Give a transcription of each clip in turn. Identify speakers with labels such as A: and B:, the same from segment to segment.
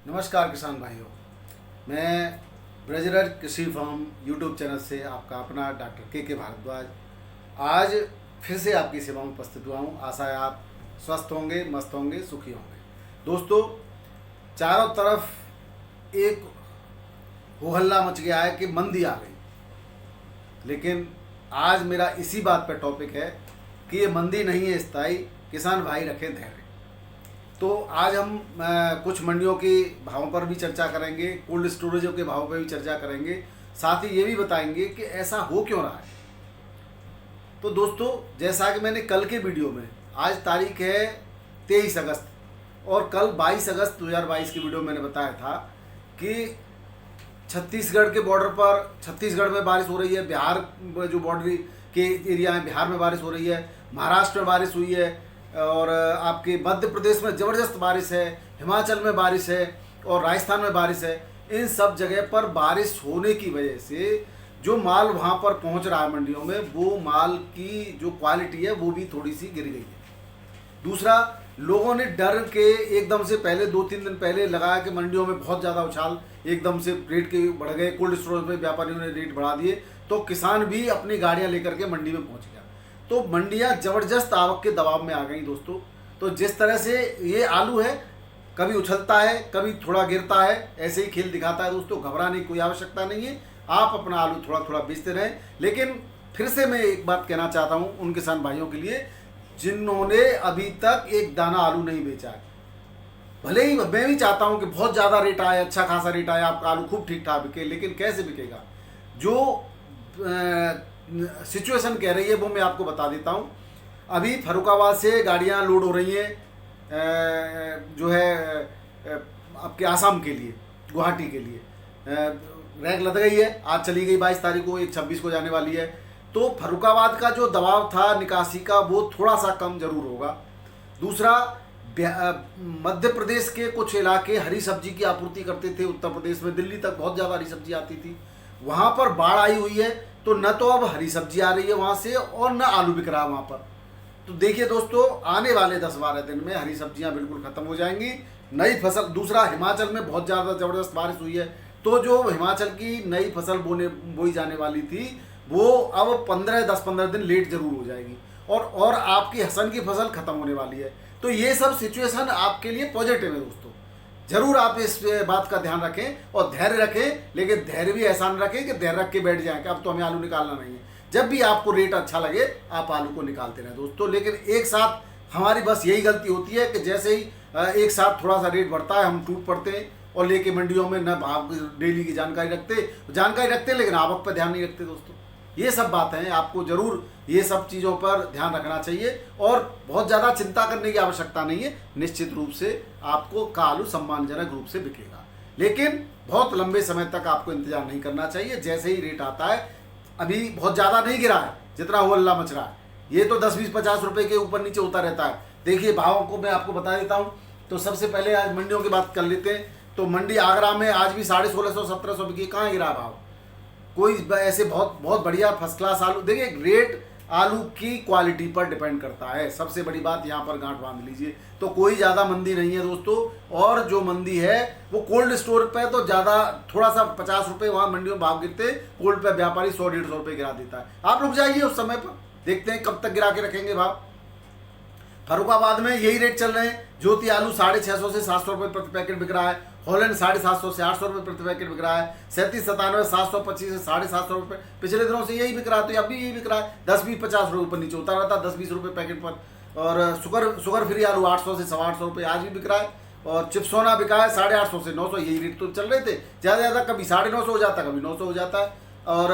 A: नमस्कार किसान भाइयों, मैं ब्रजराज कृषि फार्म यूट्यूब चैनल से आपका अपना डॉक्टर के भारद्वाज आज फिर से आपकी सेवा में उपस्थित हुआ हूँ। आशा है आप स्वस्थ होंगे, मस्त होंगे, सुखी होंगे। दोस्तों, चारों तरफ एक हो हल्ला मच गया है कि मंदी आ गई, लेकिन आज मेरा इसी बात पर टॉपिक है कि ये मंदी नहीं है स्थायी। किसान भाई रखें धैर्य। तो आज हम कुछ मंडियों के भावों पर भी चर्चा करेंगे, कोल्ड स्टोरेजों के भावों पर भी चर्चा करेंगे, साथ ही ये भी बताएंगे कि ऐसा हो क्यों रहा है। तो दोस्तों, जैसा कि मैंने कल के वीडियो में, आज तारीख है 23 अगस्त और कल 22 अगस्त 2022 की वीडियो में मैंने बताया था कि छत्तीसगढ़ के बॉर्डर पर, छत्तीसगढ़ में बारिश हो रही है, बिहार जो बॉर्डर के एरिया है बिहार में बारिश हो रही है, महाराष्ट्र में बारिश हुई है और आपके मध्य प्रदेश में ज़बरदस्त बारिश है, हिमाचल में बारिश है और राजस्थान में बारिश है। इन सब जगह पर बारिश होने की वजह से जो माल वहाँ पर पहुँच रहा है मंडियों में, वो माल की जो क्वालिटी है वो भी थोड़ी सी गिर गई है। दूसरा, लोगों ने डर के एकदम से पहले 2-3 दिन पहले लगाया कि मंडियों में बहुत ज़्यादा उछाल, एकदम से रेट के बढ़ गए, कोल्ड स्टोरेज में व्यापारियों ने रेट बढ़ा दिए, तो किसान भी अपनी गाड़ियाँ लेकर के मंडी में पहुँच गया। तो मंडियां जबरदस्त आवक के दबाव में आ गई दोस्तों। तो जिस तरह से ये आलू है, कभी उछलता है, कभी थोड़ा गिरता है, ऐसे ही खेल दिखाता है दोस्तों। घबराने की कोई आवश्यकता नहीं है, आप अपना आलू थोड़ा थोड़ा बेचते रहें। लेकिन फिर से मैं एक बात कहना चाहता हूँ उन किसान भाइयों के लिए जिन्होंने अभी तक एक दाना आलू नहीं बेचा है। भले ही मैं भी चाहता हूँ कि बहुत ज़्यादा रेट आए, अच्छा खासा रेट आए, आपका आलू खूब ठीक ठाक बिके, लेकिन कैसे बिकेगा? जो सिचुएशन कह रही है वो मैं आपको बता देता हूँ। अभी फरुखाबाद से गाड़ियाँ लोड हो रही हैं जो है आपके आसाम के लिए, गुवाहाटी के लिए रैक लद गई है। आज चली गई 22 तारीख को, 26 को जाने वाली है। तो फरुखाबाद का जो दबाव था निकासी का वो थोड़ा सा कम जरूर होगा। दूसरा, मध्य प्रदेश के कुछ इलाके हरी सब्जी की आपूर्ति करते थे उत्तर प्रदेश में, दिल्ली तक बहुत ज़्यादा हरी सब्जी आती थी, वहाँ पर बाढ़ आई हुई है। तो न तो अब हरी सब्जी आ रही है वहाँ से और न आलू बिक रहा है वहाँ पर। तो देखिए दोस्तों, आने वाले 10-12 दिन में हरी सब्जियाँ बिल्कुल ख़त्म हो जाएंगी, नई फसल। दूसरा, हिमाचल में बहुत ज़्यादा ज़बरदस्त बारिश हुई है, तो जो हिमाचल की नई फसल बोई जाने वाली थी वो अब 10-15 दिन लेट जरूर हो जाएगी और आपकी हसन की फसल ख़त्म होने वाली है। तो ये सब सिचुएशन आपके लिए पॉजिटिव है दोस्तों। जरूर आप इस बात का ध्यान रखें और धैर्य रखें, लेकिन धैर्य भी ऐसा न रखें कि धैर्य रख के बैठ जाएं कि अब तो हमें आलू निकालना नहीं है। जब भी आपको रेट अच्छा लगे आप आलू को निकालते रहें दोस्तों। लेकिन एक साथ हमारी बस यही गलती होती है कि जैसे ही एक साथ थोड़ा सा रेट बढ़ता है हम टूट पड़ते हैं और लेके मंडियों में न भाव डेली की जानकारी रखते लेकिन आवक पर ध्यान नहीं रखते दोस्तों। ये सब बातें हैं, आपको जरूर ये सब चीज़ों पर ध्यान रखना चाहिए और बहुत ज़्यादा चिंता करने की आवश्यकता नहीं है। निश्चित रूप से आपको का आलू सम्मानजनक रूप से बिकेगा, लेकिन बहुत लंबे समय तक आपको इंतजार नहीं करना चाहिए। जैसे ही रेट आता है, अभी बहुत ज़्यादा नहीं गिरा है जितना हो हल्ला मच रहा है, ये तो 10-20-50 रुपये के ऊपर नीचे होता रहता है। देखिए भावों को मैं आपको बता देता हूँ। तो सबसे पहले आज मंडियों की बात कर लेते हैं। तो मंडी आगरा में आज भी 1650-1700 बिकी। कहाँ गिरा भाव? कोई ऐसे बहुत बढ़िया फर्स्ट क्लास आलू। देखिए, रेट आलू की क्वालिटी पर डिपेंड करता है, सबसे बड़ी बात यहाँ पर गांठ बांध लीजिए। तो कोई ज़्यादा मंदी नहीं है दोस्तों, और जो मंदी है वो कोल्ड स्टोर पे तो ज़्यादा, थोड़ा सा 50 रुपये वहाँ मंडियों में भाव गिरते, कोल्ड पे व्यापारी 100-150 रुपये गिरा देता है। आप रुक जाइए उस समय पर, देखते हैं कब तक गिरा के रखेंगे भाव। फरुखाबाद में यही रेट चल रहे हैं। ज्योति आलू 650 से 700 रुपये प्रति पैकेट बिक रहा है। हॉलैंड 750 से 800 रुपये प्रति पैकेट बिक रहा है। 3797 725 से 750 रुपये। पिछले दिनों से यही बिक रहा है, तो अब भी यही बिक रहा है। 10-20-50 रुपये ऊपर नीचे होता रहता है, 10-20 रुपये पैकेट पर। और शुगर फ्री आलू 800 से 825 रुपये आज भी बिक रहा है। और चिप्सोना बिका है 850 से 900, यही रेट तो चल रहे थे। ज़्यादा कभी 950 हो जाता है, कभी 900 हो जाता है। और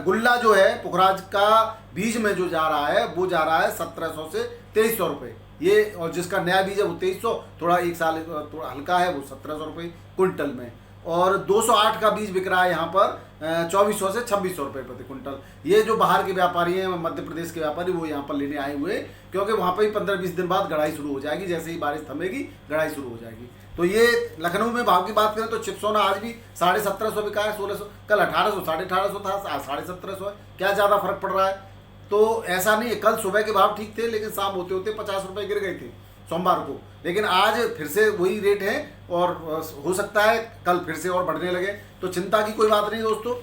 A: गुल्ला जो है पुखराज का बीज में जो जा रहा है वो जा रहा है 1700 से 2300 रुपये ये, और जिसका नया बीज है वो 2300, थोड़ा एक साल थोड़ा हल्का है वो 1700 रुपये क्विंटल में। और 208 का बीज बिक रहा है यहाँ पर 2400 से 2600 रुपये प्रति क्विंटल। ये जो बाहर के व्यापारी हैं, मध्य प्रदेश के व्यापारी, वो यहाँ पर लेने आए हुए, क्योंकि वहाँ पर ही 15-20 दिन बाद गढ़ाई शुरू हो जाएगी। जैसे ही बारिश थमेगी गढ़ाई शुरू हो जाएगी। तो ये लखनऊ में भाव की बात करें तो चिप्सोना आज भी 1750 बिका है, 1600, कल 1800 1850 था, आज 1750 है। क्या ज़्यादा फर्क पड़ रहा है? तो ऐसा नहीं है, कल सुबह के भाव ठीक थे लेकिन शाम होते होते 50 रुपये गिर गए थे। सोमवार को, लेकिन आज फिर से वही रेट है और हो सकता है कल फिर से और बढ़ने लगे, तो चिंता की कोई बात नहीं दोस्तों।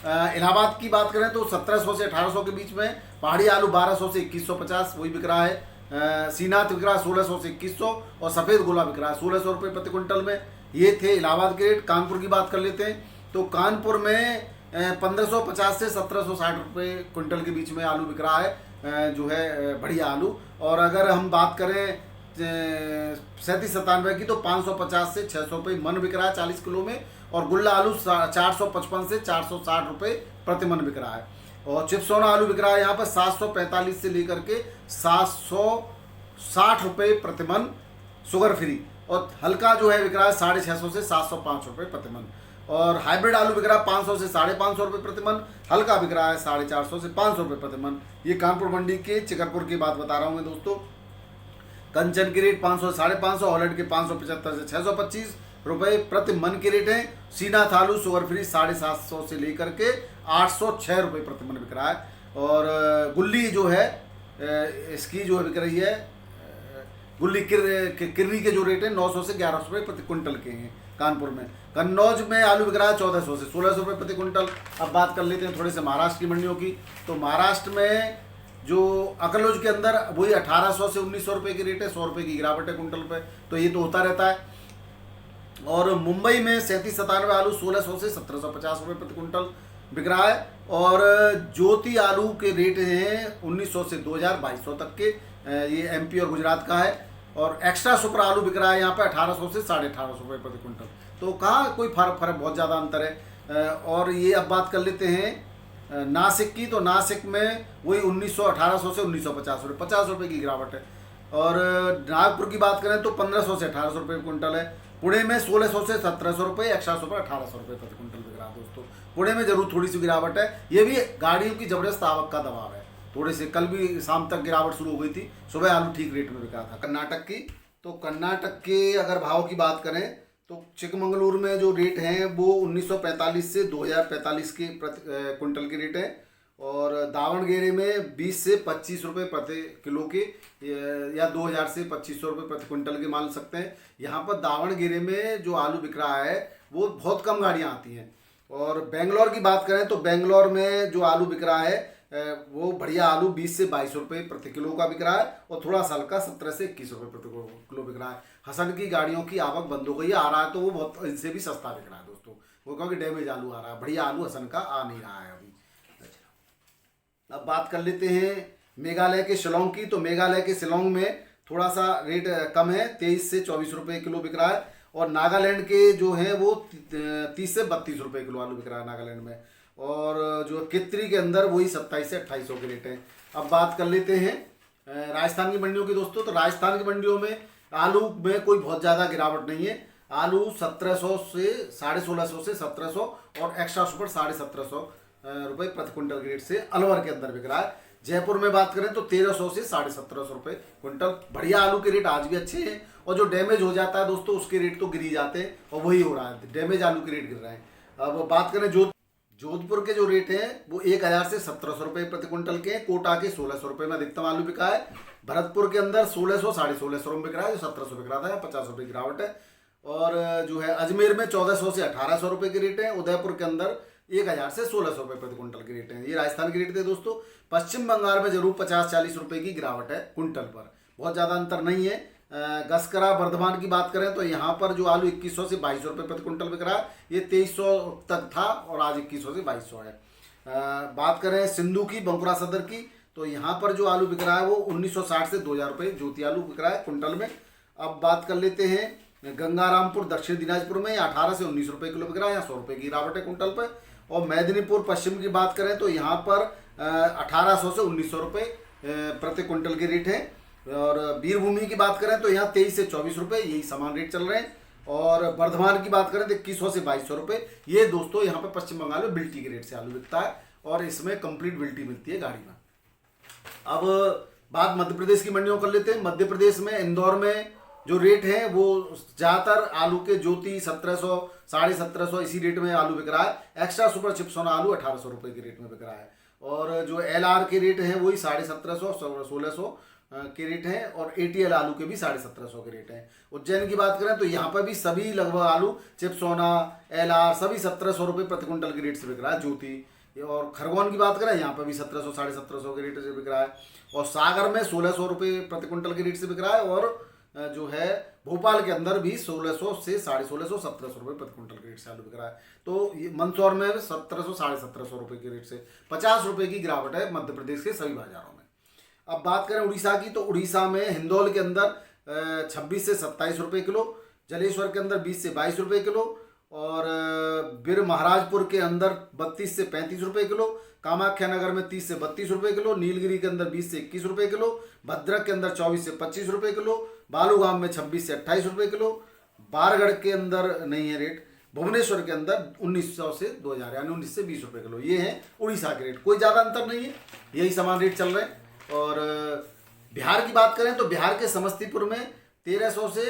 A: इलाहाबाद की बात करें तो 1700 से 1800 के बीच में, पहाड़ी आलू 1200 से 2150 वही बिक रहा है। सीनाथ बिक रहा है 1600 से 2100 और सफ़ेद गोला बिक रहा है 1600 रुपये प्रति क्विंटल में। ये थे इलाहाबाद के रेट। कानपुर की बात कर लेते हैं तो कानपुर में 1550 से 1760 रुपये क्विंटल के बीच में आलू बिक रहा है, जो है बढ़िया आलू। और अगर हम बात करें 37-97 की तो 550 से 600 रुपये मन बिक रहा है 40 किलो में। और गुल्ला आलू 455 से 460 रुपये प्रति मन बिक रहा है। और चिप्सोना आलू बिक रहा है यहाँ पर 745 से लेकर के 760 रुपये प्रति मन शुगर फ्री। और हल्का जो है बिक रहा है 650 से 705 रुपये प्रति मन। और हाइब्रिड आलू बिक रहा है 500 से 550 रुपये प्रति मन। हल्का बिक रहा है 450 से 500 रुपये प्रति मन। ये कानपुर मंडी के चिकरपुर की बात बता रहा हूँ मैं दोस्तों। कंचन के रेट 500 से 550, हॉलैंड के 575 से 625 रुपये प्रति मन के रेट हैं। सीनाथ आलू शुगर फ्री 750 से लेकर के 806 रुपये प्रति मन बिक रहा है। और गुल्ली जो है इसकी जो बिक रही है, गुल्ली किर्री के जो रेट है 900 से 1100 रुपये प्रति क्विंटल के हैं कानपुर में। कन्नौज में आलू बिक रहा है 1400 से 1600 रुपये प्रति क्विंटल। अब बात कर लेते हैं थोड़े से महाराष्ट्र की मंडियों की। तो महाराष्ट्र में जो अकलौज के अंदर वही 1800 से 1900 रुपये की रेट है, 100 रुपये की गिरावट है क्विंटल पे, तो ये तो होता रहता है। और मुंबई में 3797 आलू 1600 से 1750 रुपये प्रति क्विंटल बिक रहा है। और ज्योति आलू के रेट हैं 1900 से 2200 तक के, ये एमपी और गुजरात का है। और एक्स्ट्रा सुपर आलू बिक रहा है यहाँ पे 1800 से 1850 रुपये प्रति क्विंटल। तो कहाँ कोई फर्क बहुत ज़्यादा अंतर है। और ये अब बात कर लेते हैं नासिक की। तो नासिक में वही 1800 से 1950 रुपये, 50 रुपये की गिरावट है। और नागपुर की बात करें तो 1500 से 1800 रुपये क्विंटल है। पुणे में 1600 से 1700 रुपये, एक्स्ट्रा सुपर 1800 रुपये प्रति क्विंटल बिक रहा है दोस्तों। पुणे में जरूर थोड़ी सी गिरावट है, ये भी गाड़ियों की जबरदस्त आवक का दबाव है। थोड़े से कल भी शाम तक गिरावट शुरू हो गई थी, सुबह आलू ठीक रेट में बिका था। कर्नाटक की, तो कर्नाटक के अगर भाव की बात करें तो चिकमंगलूर में जो रेट हैं वो 1945 से 2045 के प्रति क्विंटल के रेट है। और दावणगेरे में 20 से 25 रुपये प्रति किलो के, या 2000 से 2500 रुपये प्रति क्विंटल के मान सकते हैं। यहाँ पर दावणगेरे में जो आलू बिक रहा है वो बहुत कम गाड़ियाँ आती हैं। और बेंगलोर की बात करें तो बेंगलोर में जो आलू बिक रहा है वो बढ़िया आलू 20 से 22 रुपये प्रति किलो का बिक रहा है। और थोड़ा सा हल्का 17 से 21 रुपये प्रति किलो बिक रहा है। हसन की गाड़ियों की आवक बंद हो गई है, आ रहा है तो वो बहुत इनसे भी सस्ता बिक रहा है दोस्तों। वो क्योंकि डैमेज आलू आ रहा है, बढ़िया आलू हसन का आ नहीं रहा है अभी। अब बात कर लेते हैं मेघालय के शिलोंग की। तो मेघालय के शिलोंग में थोड़ा सा रेट कम है, 23 से 24 रुपये किलो बिक रहा है। और नागालैंड के जो हैं वो 30 से 32 रुपये किलो आलू बिक रहा है नागालैंड में। और जो कितरी के अंदर वही 27 से 2800 के रेट हैं। अब बात कर लेते हैं राजस्थान की मंडियों की दोस्तों। तो राजस्थान की मंडियों में आलू में कोई बहुत ज़्यादा गिरावट नहीं है। आलू 1700 से 1650 से 1700 और एक्स्ट्रा सुपर 1750 रुपये प्रति क्विंटल के रेट से अलवर के अंदर बिक रहा है। जयपुर में बात करें तो 1300 से 1750 रुपये क्विंटल। बढ़िया आलू के रेट आज भी अच्छे हैं। और जो डैमेज हो जाता है दोस्तों उसके रेट तो गिर ही जाते हैं, और वही हो रहा है, डैमेज आलू के रेट गिर रहे हैं। अब बात करें जोधपुर के जो रेट हैं वो 1000 से 1700 रुपये प्रति क्विंटल के हैं। कोटा के 1600 रुपये में अधिकतम आलू बिका है। भरतपुर के अंदर 1600 1650 रुपये बिक रहा है, जो 1700 बिक रहा था, 50 रुपये गिरावट है। और जो है अजमेर में 1400 से 1800 रुपये के रेट हैं। उदयपुर के अंदर 1000 से 1600 रुपये प्रति क्विंटल के रेट हैं। ये राजस्थान के रेट थे दोस्तों। पश्चिम बंगाल में जरूर 50-40 रुपये की गिरावट है क्विंटल पर, बहुत ज़्यादा अंतर नहीं है। गस्करा बर्धमान की बात करें तो यहाँ पर जो आलू 2100 से 2200 रुपये प्रति क्विंटल बिक रहा है, ये 2300 तक था और आज 2100 से 2200 है। बात करें सिंधु की, बंकुरा सदर की, तो यहाँ पर जो आलू बिक रहा है वो 1960 से 2000 रुपये ज्योति आलू बिक रहा है क्विंटल में। अब बात कर लेते हैं गंगारामपुर दक्षिण दिनाजपुर में, 18 से 19 रुपये किलो बिक रहा है, यहाँ 100 रुपये की गिरावट है क्विंटल पर। और मेदिनीपुर पश्चिम की बात करें तो यहाँ पर 1800 से 1900 रुपये प्रति क्विंटल के रेट है। और वीरभूमि की बात करें तो यहाँ 23 से 24 रुपये, यही समान रेट चल रहे हैं। और वर्धमान की बात करें तो 2100 से 2200 रुपये। ये दोस्तों यहाँ पर पश्चिम बंगाल में बिल्टी के रेट से आलू बिकता है और इसमें कंप्लीट बिल्टी मिलती है गाड़ी में। अब बात मध्य प्रदेश की मंडियों कर लेते हैं। मध्य प्रदेश में इंदौर में जो रेट है वो ज़्यादातर आलू के ज्योति 1700 1750 इसी रेट में आलू बिक रहा है। एक्स्ट्रा सुपर चिप्सोना आलू 1800 रुपये के रेट में बिक रहा है। और जो LR के रेट हैं वही 1750 1600 के रेट हैं और ATL आलू के भी 1750 के रेट हैं। उज्जैन की बात करें तो यहाँ पर भी सभी लगभग आलू चिप्सोना LR सभी 1700 रुपये प्रति क्विंटल के रेट से बिक रहा है। ज्योति और खरगोन की बात करें यहाँ पर भी 1700 1750 के रेट से बिक रहा है। और सागर में 1600 रुपये प्रति क्विंटल के रेट से बिक रहा है। और जो है भोपाल के अंदर भी 1600 से 1650 1700 रुपये प्रति क्विंटल के रेट से आलू बिक रहा है। तो ये मंदसौर में 1700 1750 रुपये के रेट से 50 रुपये की गिरावट है मध्य प्रदेश के सभी बाजारों में। अब बात करें उड़ीसा की तो उड़ीसा में हिंदौल के अंदर 26 से 27 रुपये किलो, जलेश्वर के अंदर 20 से 22 रुपये किलो और बिर महाराजपुर के अंदर 32 से 35 रुपये किलो, कामाख्या नगर में 30 से 32 रुपये किलो, नीलगिरी के अंदर 20 से 21 रुपये किलो, भद्रक के अंदर 24 से 25 रुपये किलो, बालूगाम में 26 से 28 रुपये किलो, बारगढ़ के अंदर नहीं है रेट, भुवनेश्वर के अंदर 1900 से 2000 यानी 19 से 20 रुपये किलो। ये है उड़ीसा के रेट, कोई ज़्यादा अंतर नहीं है, यही समान रेट चल रहे हैं। और बिहार की बात करें तो बिहार के समस्तीपुर में 1300 से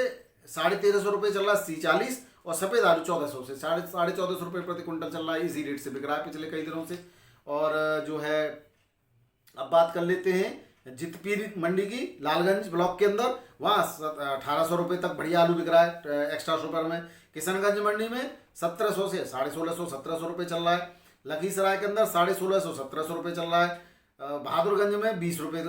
A: 1350 रुपये चल रहा है C40 और सफ़ेद आलू 1400 से 1450 रुपये प्रति क्विंटल चल रहा है। इसी रेट से बिक रहा है पिछले कई दिनों से। और जो है अब बात कर लेते हैं जितपीर मंडी की, लालगंज ब्लॉक के अंदर, वहाँ 1800 रुपये तक बढ़िया आलू बिक रहा है एक्स्ट्रा सुपर में। किशनगंज मंडी में 1700 से 1650 1700 रुपये चल रहा है। लखीसराय के अंदर 1650 1700 रुपये चल रहा है। बहादुरगंज में 20 रुपये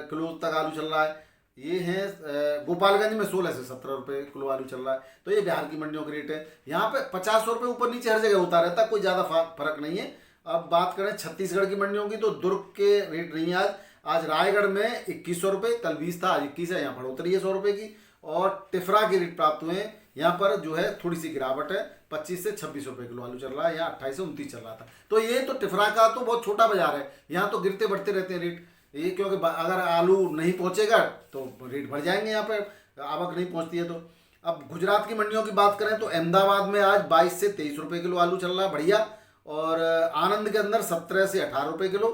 A: किलो तक आलू चल रहा है। ये है गोपालगंज में 16 से 17 रुपये किलो आलू चल रहा है। तो ये बिहार की मंडियों के रेट है। यहाँ पे 50 रुपये ऊपर नीचे हर जगह होता रहता है, कोई ज़्यादा फर्क नहीं है। अब बात करें छत्तीसगढ़ की मंडियों की तो दुर्ग के रेट नहीं है आज रायगढ़ में 2100 रुपये, कल 20 था आज 21 है, यहाँ बढ़ोतरी है 100 रुपये की। और टिफरा के रेट प्राप्त हुए हैं, यहाँ पर जो है थोड़ी सी गिरावट है, 25 से 26 रुपये किलो आलू चल रहा है, यहाँ 28 से 29 चल रहा था। तो ये तो टिफरा का तो बहुत छोटा बाजार है, यहाँ तो गिरते बढ़ते रहते हैं रेट ये, क्योंकि अगर आलू नहीं पहुँचेगा तो रेट बढ़ जाएंगे, यहाँ पर आवक नहीं पहुँचती है तो। अब गुजरात की मंडियों की बात करें तो अहमदाबाद में आज 22 से 23 रुपये किलो आलू चल रहा है बढ़िया। और आनंद के अंदर 17 से 18 रुपये किलो,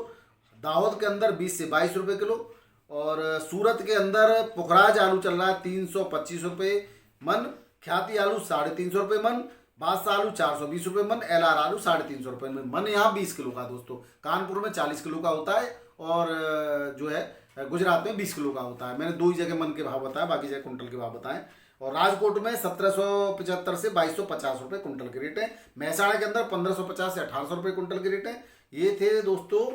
A: दाहोद के अंदर 20 से 22 रुपये किलो और सूरत के अंदर पुखराज आलू चल रहा है 325 रुपये मन, ख्याति आलू 350 रुपये मन, बादशाह आलू 420 रुपये मन, LR आलू 350 रुपये मन। यहाँ 20 किलो का दोस्तों, कानपुर में 40 किलो का होता है और जो है गुजरात में 20 किलो का होता है। मैंने दो ही जगह मन के भाव बताए, बाकी जगह कुंटल के भाव बताएं। और राजकोट में 1775 से 2250 रुपये कुंटल के रेट है। महसाणा के अंदर 1550 से 1800 रुपये कुंटल के रेट है। ये थे दोस्तों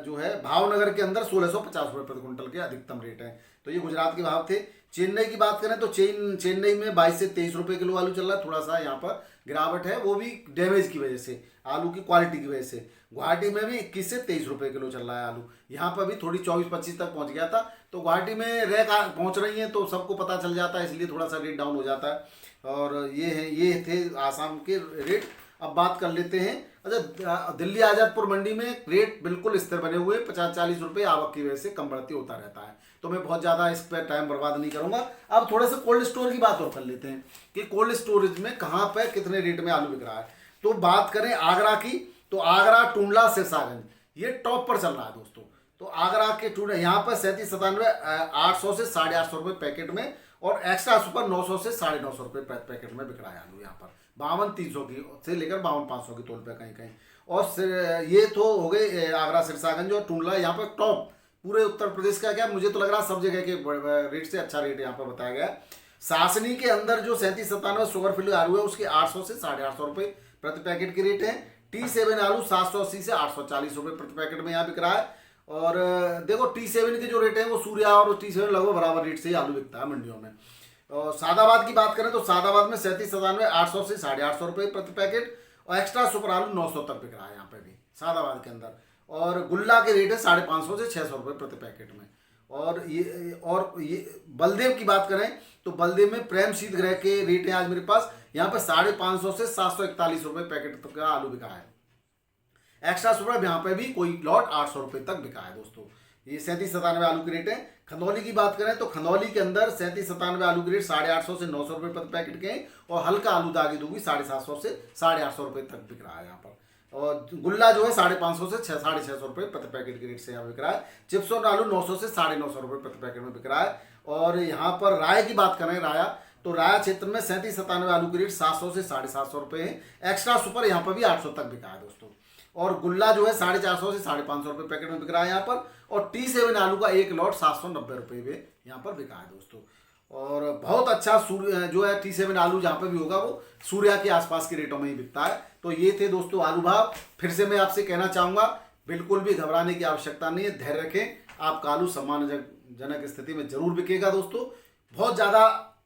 A: जो है भावनगर के अंदर 1650 रुपये प्रति कुंटल के अधिकतम रेट है। तो ये गुजरात के भाव थे। चेन्नई की बात करें तो चेन्नई में 22 से 23 रुपये किलो आलू चल रहा है, थोड़ा सा यहाँ पर गिरावट है, वो भी डैमेज की वजह से, आलू की क्वालिटी की वजह से। गुवाहाटी में भी 21 से 23 रुपये किलो चल रहा है आलू, यहाँ पर भी थोड़ी 24-25 तक पहुँच गया था। तो गुवाहाटी में रैक पहुँच रही है तो सबको पता चल जाता है, इसलिए थोड़ा सा रेट डाउन हो जाता है। और ये थे आसाम के रेट। अब बात कर लेते हैं, अच्छा दिल्ली आज़ादपुर मंडी में रेट बिल्कुल स्थिर बने हुए 50-40 रुपये, आवक की वजह से कम बढ़ती होता रहता है, तो मैं बहुत ज़्यादा इस पर टाइम बर्बाद नहीं करूँगा। अब थोड़ा सा कोल्ड स्टोर की बात और कर लेते हैं कि कोल्ड स्टोरेज में कहाँ पर कितने रेट में आलू बिक रहा है। तो बात करें आगरा की तो आगरा, टूंडला, सिरसागंज ये टॉप पर चल रहा है दोस्तों। तो आगरा के टूंडला यहाँ पर 37-97 800 से 850 रुपये पैकेट में और एक्स्ट्रा सुपर 900 से 950 रुपये पैकेट में बिक रहा है आलू यहाँ पर। 52-300 की से लेकर 52-500 की तौल पे कहीं कहीं। और ये तो हो गए आगरा, सिरसागंज और टूंडला यहाँ पर टॉप पूरे उत्तर प्रदेश का। क्या मुझे तो लग रहा है सब जगह के रेट से अच्छा रेट यहाँ पर बताया गया। सासनी के अंदर जो 37-97 शुगर फ्री आलू है उसके 800 से 850 रुपये प्रति पैकेट के रेट है। T7 आलू 780 से 840 रुपये प्रति पैकेट में यहाँ बिक रहा है। और देखो T7 के जो रेट है वो सूर्या और T7 लगभग बराबर रेट से ही आलू बिकता है मंडियों में। और सादाबाद की बात करें तो सादाबाद में 37-97 800 से 850 रुपये प्रति पैकेट और एक्स्ट्रा सुपर आलू 900 तक बिक रहा है यहाँ पे भी सादाबाद के अंदर। और गुल्ला के रेट है 550 से 600 रुपये प्रति पैकेट में। और ये बलदेव की बात करें तो बलदेव में प्रेम शीतगृह के रेट है आज मेरे पास, यहाँ पर 550 से 741 रुपये पैकेट तक का आलू बिका है। एक्स्ट्रा सुपर यहाँ पे भी कोई लॉट 800 रुपये तक बिका है दोस्तों। ये 37-97 आलू के रेट है। खंदौली की बात करें तो खंदौली के अंदर 37-97 आलू के रेट 850 से 900 रुपये प्रति पैकेट के हैं और हल्का आलू दागी दूगी 750 से 850 रुपये तक बिक रहा है यहाँ पर। और गुल्ला जो है 550 से 650 रुपये प्रति पैकेट के रेट से यहाँ बिक रहा है। चिप्स और आलू 900 से 950 रुपये प्रति पैकेट में बिक रहा है। और यहाँ पर राय की बात करें राया तो राया क्षेत्र में 37-97 आलू के रेट 700 से 750 रुपये है। एक्स्ट्रा सुपर यहाँ पर भी 800 तक बिका है दोस्तों। और गुल्ला जो है 450 से 550 रुपये पैकेट में बिक रहा है यहाँ पर। और T7 आलू का एक लॉट 790 रुपये में यहाँ पर बिका है दोस्तों। और बहुत अच्छा सूर्य जो है T7 आलू जहाँ पे भी होगा वो सूर्या के आसपास के रेटों में ही बिकता है। तो ये थे दोस्तों आलू भाव। फिर से मैं आपसे कहना चाहूँगा, बिल्कुल भी घबराने की आवश्यकता नहीं है, धैर्य रखें, आपका आलू सम्मानजनक स्थिति में जरूर बिकेगा दोस्तों। बहुत ज़्यादा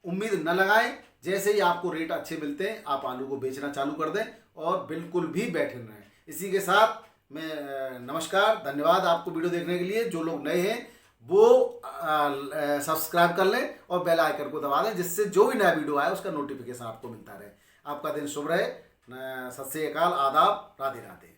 A: उम्मीद न लगाएं, जैसे ही आपको रेट अच्छे मिलते हैं आप आलू को बेचना चालू कर दें और बिल्कुल भी बैठे न रहें। इसी के साथ मैं नमस्कार, धन्यवाद आपको वीडियो देखने के लिए। जो लोग नए हैं वो सब्सक्राइब कर लें और बेल आइकन को दबा दें, जिससे जो भी नया वीडियो आए उसका नोटिफिकेशन आपको मिलता रहे। आपका दिन शुभ रहे। सत श्री अकाल, आदाब, राधे राधे।